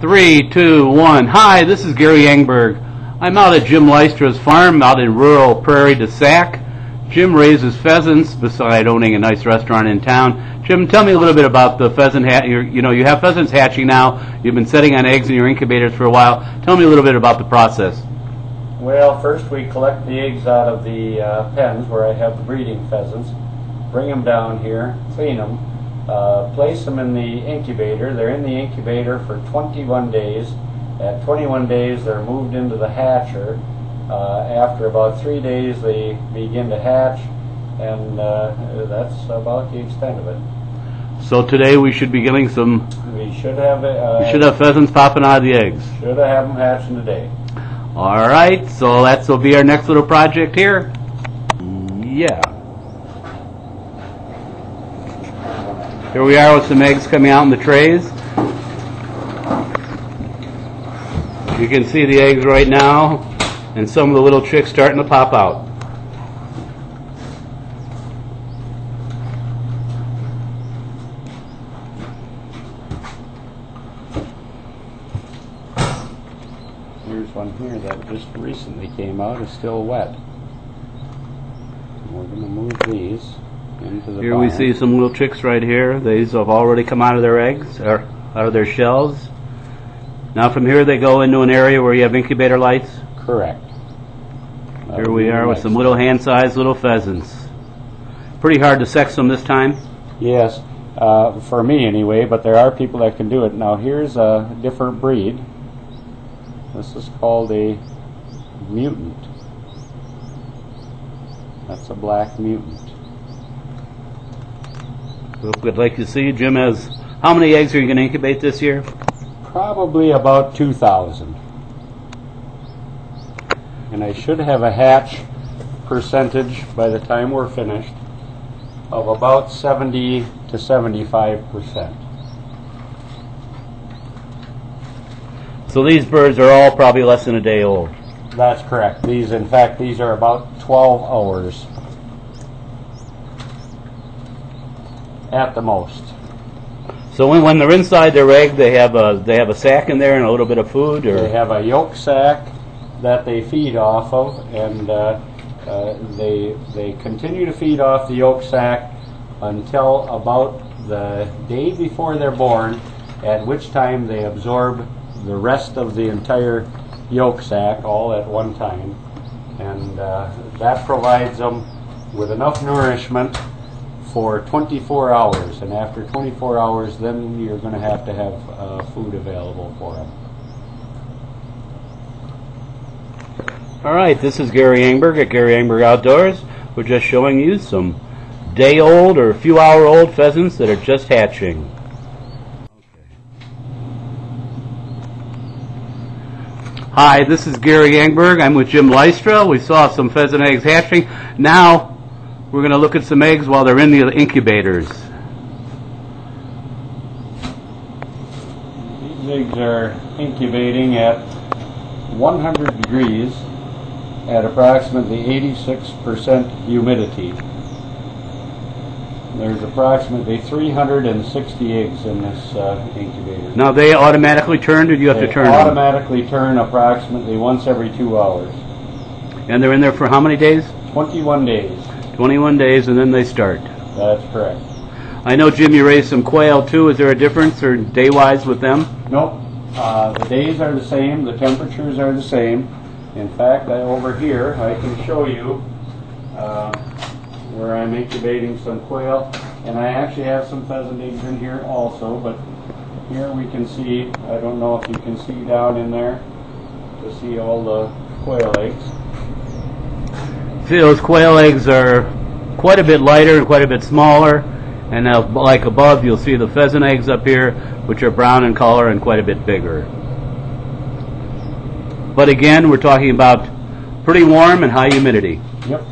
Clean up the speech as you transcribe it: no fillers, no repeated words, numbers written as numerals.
3, 2, 1. Hi, this is Gary Engberg. I'm out at Jim Leistra's farm out in rural Prairie du Sac. Jim raises pheasants beside owning a nice restaurant in town. Jim, tell me a little bit about the pheasant you have pheasants hatching now. You've been setting on eggs in your incubators for a while. Tell me a little bit about the process. Well, first we collect the eggs out of the pens where I have the breeding pheasants, bring them down here, clean them, place them in the incubator. They're in the incubator for 21 days. At 21 days they're moved into the hatcher. After about 3 days they begin to hatch, and that's about the extent of it. So today we should be getting some... We should have pheasants popping out of the eggs. Should have them hatching today. All right, so that will be our next little project here. Yeah. Here we are with some eggs coming out in the trays. You can see the eggs right now, and some of the little chicks starting to pop out. Here's one here that just recently came out. It's still wet. And we're going to move these into the Here barn. we see some little chicks right here. These have already come out of their eggs, or out of their shells. Now from here they go into an area where you have incubator lights? Correct. Here we are with some little hand-sized little pheasants. Pretty hard to sex them this time? Yes, for me anyway, but there are people that can do it. Now here's a different breed. This is called a mutant. That's a black mutant. What I'd like to see, Jim, has how many eggs are you going to incubate this year? Probably about 2,000. And I should have a hatch percentage by the time we're finished of about 70 to 75%. So these birds are all probably less than a day old. That's correct. In fact, these are about 12 hours at the most. So when they're inside their egg, they have a sack in there and a little bit of food, or they have a yolk sac that they feed off of, and they continue to feed off the yolk sac until about the day before they're born, at which time they absorb the rest of the entire yolk sac all at one time, and that provides them with enough nourishment for 24 hours, and after 24 hours then you're going to have food available for them. All right, this is Gary Engberg at Gary Engberg Outdoors. We're just showing you some day-old or a few-hour-old pheasants that are just hatching. Hi, this is Gary Engberg. I'm with Jim Leystra. We saw some pheasant eggs hatching. Now we're going to look at some eggs while they're in the incubators. These eggs are incubating at 100 degrees at approximately 86% humidity. There's approximately 360 eggs in this incubator. Now they automatically turn, or do you have to turn them? They automatically turn approximately once every 2 hours. And they're in there for how many days? 21 days. 21 days, and then they start. That's correct. I know, Jim, you raised some quail too. Is there a difference, or day-wise, with them? Nope. The days are the same. The temperatures are the same. In fact, over here, I can show you where I'm incubating some quail, and I actually have some pheasant eggs in here also, but here we can see, I don't know if you can see down in there to see all the quail eggs. See, those quail eggs are quite a bit lighter and quite a bit smaller, and like above you'll see the pheasant eggs up here, which are brown in color and quite a bit bigger. But again, we're talking about pretty warm and high humidity. Yep.